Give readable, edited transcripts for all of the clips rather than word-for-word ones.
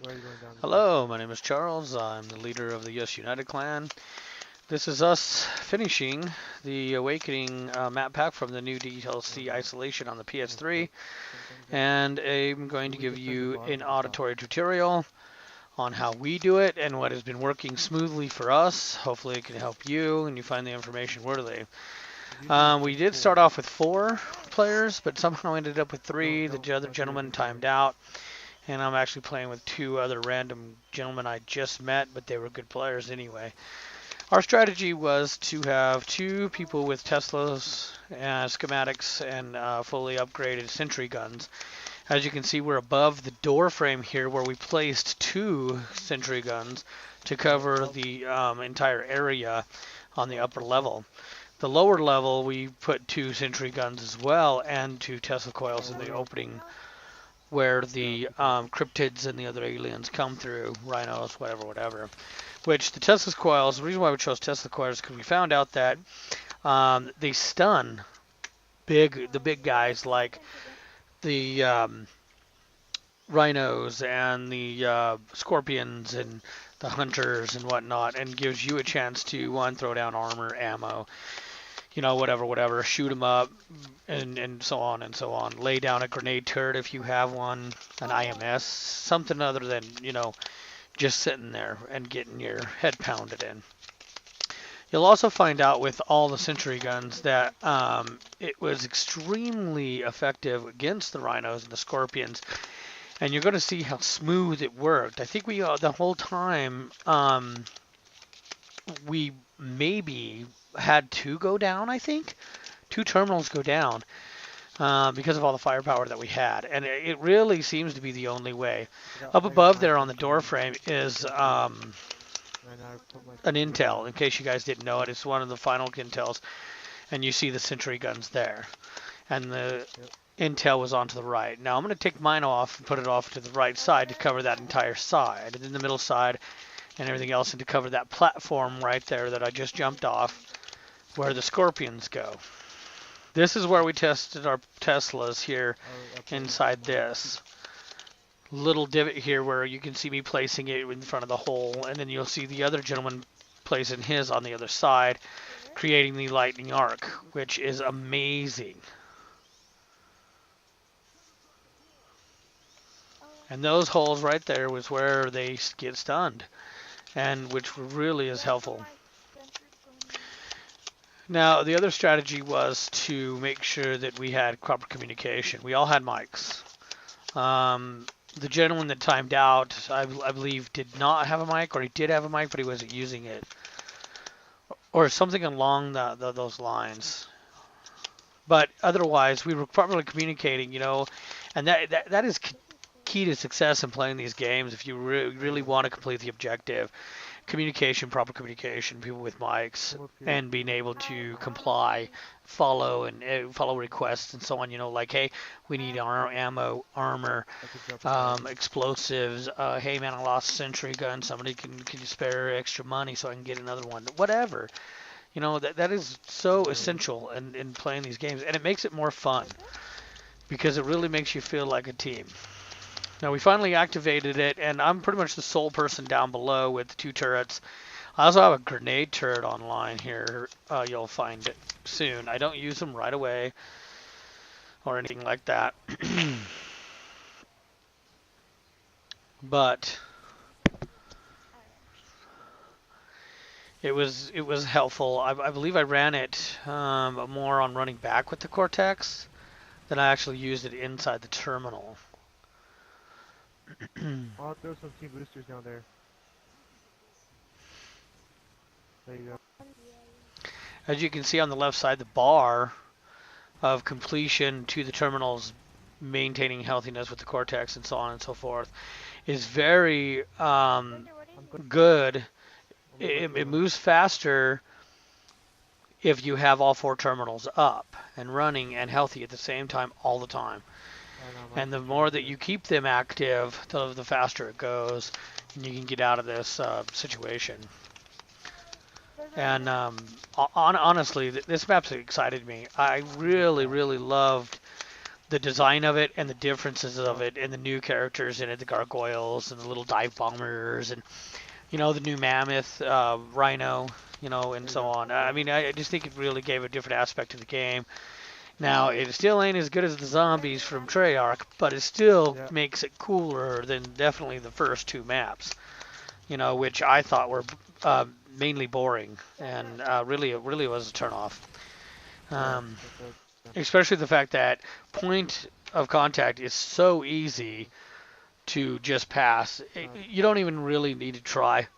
Where are you going down? Hello, my name is Charles. I'm the leader of the US United clan. This is us finishing the Awakening map pack from the new DLC Isolation on the PS3, and I'm going to give you an auditory tutorial on how we do it and what has been working smoothly for us. Hopefully it can help you and you find the information worthy. We did start off with 4 players, but somehow ended up with 3. The other gentleman timed out. And I'm actually playing with 2 other random gentlemen I just met, but they were good players anyway. Our strategy was to have 2 people with Teslas, schematics, and fully upgraded sentry guns. As you can see, we're above the door frame here where we placed 2 sentry guns to cover the entire area on the upper level. The lower level, we put 2 sentry guns as well and 2 Tesla coils in the opening where the cryptids and the other aliens come through, rhinos, whatever. Which the Tesla coils, the reason why we chose Tesla coils is because we found out that they stun the big guys like the rhinos and the scorpions and the hunters and whatnot, and gives you a chance to, 1, throw down armor, ammo, whatever, shoot them up, and so on and so on. Lay down a grenade turret if you have one, an IMS, something other than, just sitting there and getting your head pounded in. You'll also find out with all the sentry guns that it was extremely effective against the rhinos and the scorpions, and you're going to see how smooth it worked. I think we, the whole time, we maybe had 2 go down, I think. 2 terminals go down because of all the firepower that we had. And it really seems to be the only way. Up above there on the door frame is an intel. In case you guys didn't know it, it's one of the final intels. And you see the sentry guns there. And the intel was on to the right. Now I'm going to take mine off and put it off to the right side to cover that entire side. And then the middle side and everything else, and to cover that platform right there that I just jumped off, where the scorpions go. This is where we tested our Teslas here inside this little divot here where you can see me placing it in front of the hole, and then you'll see the other gentleman placing his on the other side, creating the lightning arc, which is amazing. And those holes right there was where they get stunned, and which really is helpful. Now, the other strategy was to make sure that we had proper communication. We all had mics. The gentleman that timed out, I believe, did not have a mic, or he did have a mic, but he wasn't using it. Or something along those lines. But otherwise, we were properly communicating, and that is key to success in playing these games if you really want to complete the objective. Communication, proper communication, people with mics, and being able to comply, follow requests and so on. Like, hey, we need our ammo, armor, explosives. Hey, man, I lost a sentry gun. Somebody can you spare extra money so I can get another one? Whatever. That is so essential in playing these games, and it makes it more fun because it really makes you feel like a team. Now we finally activated it, and I'm pretty much the sole person down below with the 2 turrets. I also have a grenade turret online here. You'll find it soon. I don't use them right away or anything like that. But it was helpful. I believe I ran it more on running back with the Cortex than I actually used it inside the terminal. I'll throw some team boosters down there. There you go. As you can see on the left side, the bar of completion to the terminals, maintaining healthiness with the Cortex and so on and so forth, is very good. It moves faster if you have all 4 terminals up and running and healthy at the same time all the time. And the more that you keep them active, the faster it goes, and you can get out of this situation. And honestly, this map's excited me. I really loved the design of it and the differences of it and the new characters in it, the gargoyles and the little dive bombers and the new mammoth, rhino, and so on. I mean, I just think it really gave a different aspect to the game. Now, it still ain't as good as the zombies from Treyarch, but it still makes it cooler than definitely the first two maps, which I thought were mainly boring and really was a turnoff. Especially the fact that point of contact is so easy to just pass. You don't even really need to try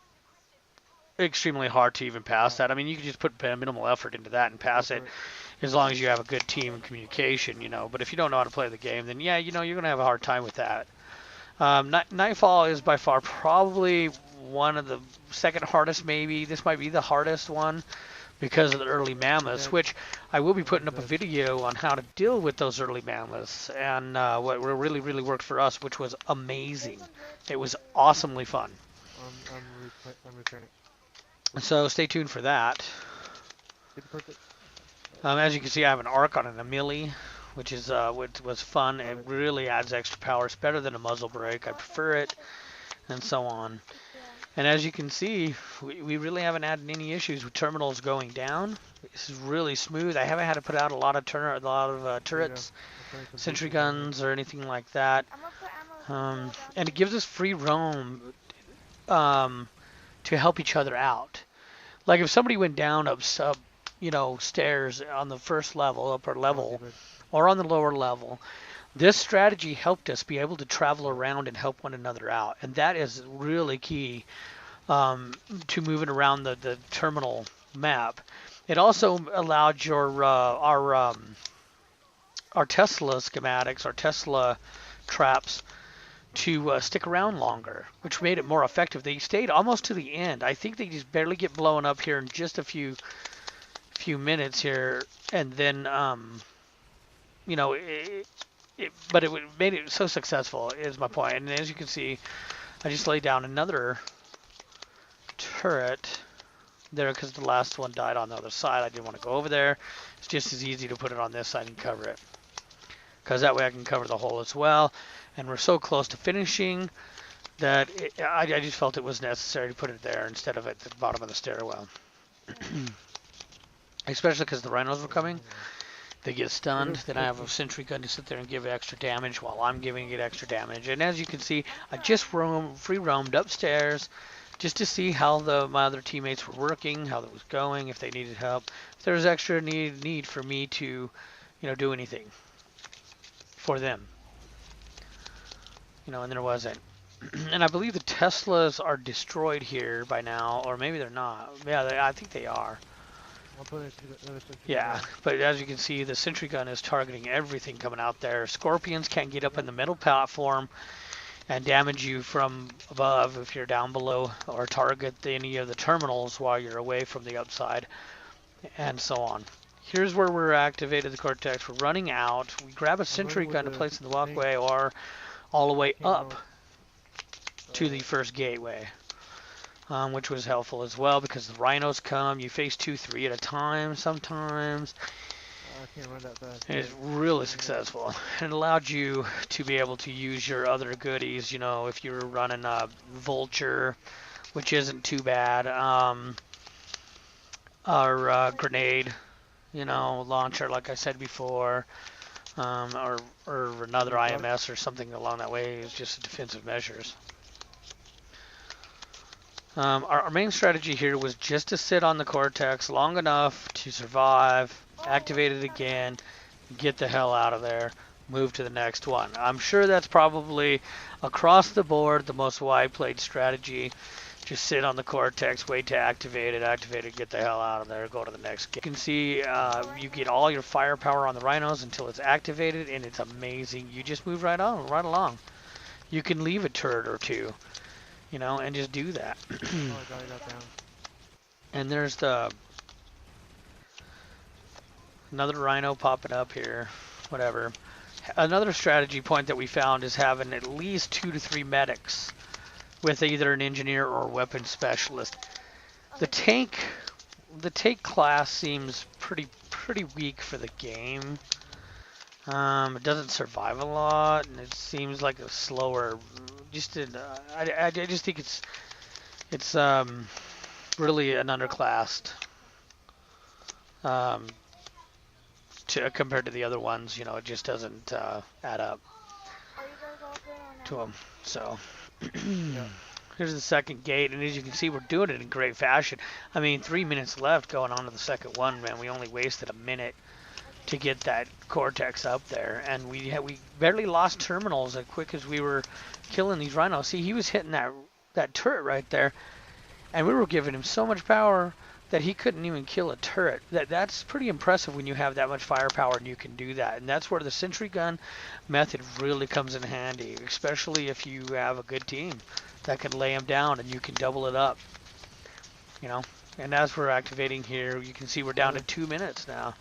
extremely hard to even pass that. I mean, you can just put minimal effort into that and pass it as long as you have a good team and communication, But if you don't know how to play the game, then yeah, you're going to have a hard time with that. Nightfall is by far probably one of the second hardest, maybe. This might be the hardest one because of the early mammoths, which I will be putting up a video on how to deal with those early mammoths and what really worked for us, which was amazing. It was awesomely fun. I'm returning. So stay tuned for that. As you can see, I have an arc on an Amelie, which was fun. It really adds extra power. It's better than a muzzle brake. I prefer it, and so on. And as you can see, we really haven't had any issues with terminals going down. This is really smooth. I haven't had to put out a lot of turrets, sentry guns, or anything like that. And it gives us free roam to help each other out. Like if somebody went down up stairs on the first level, upper level, or on the lower level, this strategy helped us be able to travel around and help one another out, and that is really key to moving around the terminal map. It also allowed our Tesla schematics, our Tesla traps, to stick around longer, which made it more effective. They stayed almost to the end. I think they just barely get blown up here in just a few minutes here, and then but it made it so successful is my point. And as you can see, I just laid down another turret there because the last one died on the other side. I didn't want to go over there. It's just as easy to put it on this side and cover it, because that way I can cover the hole as well. And we're so close to finishing that I just felt it was necessary to put it there instead of at the bottom of the stairwell. Especially because the rhinos were coming. They get stunned, then I have a sentry gun to sit there and give extra damage while I'm giving it extra damage. And as you can see, I just free roamed upstairs just to see how my other teammates were working, how that was going, if they needed help, if there was extra need for me to, do anything for them. And there wasn't. And I believe the Teslas are destroyed here by now, or maybe they're not. Yeah, I think they are. Yeah, but as you can see, the sentry gun is targeting everything coming out there. Scorpions can't get up in the middle platform and damage you from above if you're down below, or target any of the terminals while you're away from the upside, and so on. Here's where we're activated the Cortex. We're running out. We grab a sentry gun to place in the walkway, or all the way up to the first gateway. Which was helpful as well, because the rhinos come. You face 2-3 at a time sometimes. I can't run that fast. It's really successful. It allowed you to be able to use your other goodies, if you were running a vulture, which isn't too bad, or grenade, launcher, like I said before, or another IMS or something along that way. It's just defensive measures. Our main strategy here was just to sit on the Cortex long enough to survive, activate it again, get the hell out of there, move to the next one. I'm sure that's probably across the board the most wide played strategy. Just sit on the Cortex, wait to activate it, get the hell out of there, go to the next game. You can see you get all your firepower on the rhinos until it's activated, and it's amazing. You just move right along. You can leave a turret or two, and just do that. Oh, I got it down. And there's another rhino popping up here, whatever. Another strategy point that we found is having at least 2 to 3 medics with either an engineer or weapon specialist. The tank class seems pretty weak for the game. It doesn't survive a lot, and it seems like a slower. I just think it's really an underclassed um, compared to the other ones. You know, it just doesn't add up to them. So Yeah. here's the second gate, and as you can see, we're doing it in great fashion. I mean, 3 minutes left going on to the second one, man. We only wasted a minute to get that Cortex up there, and we barely lost terminals as quick as we were killing these rhinos. See, he was hitting that turret right there, and we were giving him so much power that he couldn't even kill a turret. That's pretty impressive when you have that much firepower and you can do that. And that's where the sentry gun method really comes in handy, especially if you have a good team that can lay them down and you can double it up. You know, and as we're activating here, you can see we're down to 2 minutes now.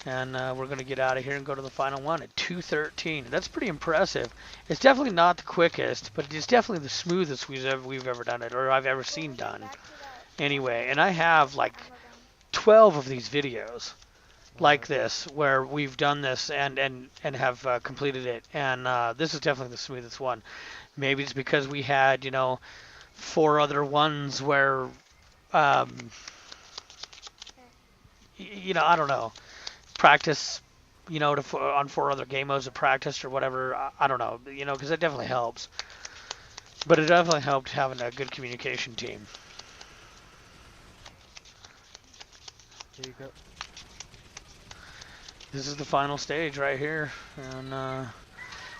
And we're going to get out of here and go to the final one at 2:13. That's pretty impressive. It's definitely not the quickest, but it's definitely the smoothest we've ever done it, or I've ever seen done. Anyway, and I have like 12 of these videos like this where we've done this and have completed it. And this is definitely the smoothest one. Maybe it's because we had, you know, 4 other ones where, you know, I don't know. Practice, you know, on 4 other game modes of practice or whatever. I don't know, you know, because it definitely helps. But it definitely helped having a good communication team. Here you go. This is the final stage right here. And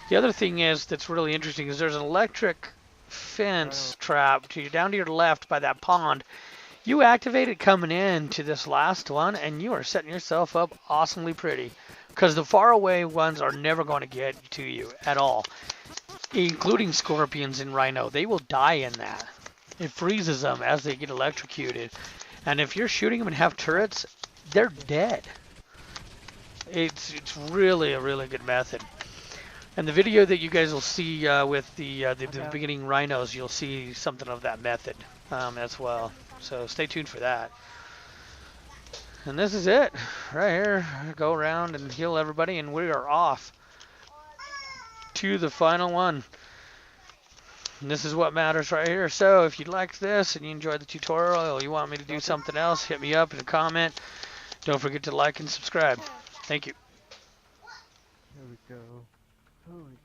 the other thing is that's really interesting is there's an electric fence trap down to your left by that pond. You activate it coming in to this last one, and you are setting yourself up awesomely pretty. Because the far away ones are never going to get to you at all. Including scorpions and rhino. They will die in that. It freezes them as they get electrocuted. And if you're shooting them and have turrets, they're dead. It's really a really good method. And the video that you guys will see with the beginning rhinos, you'll see something of that method as well. So stay tuned for that. And this is it right here. Go around and heal everybody, and we are off to the final one. And this is what matters right here. So if you liked this and you enjoyed the tutorial or you want me to do something else, hit me up in a comment. Don't forget to like and subscribe. Thank you. Here we go. Holy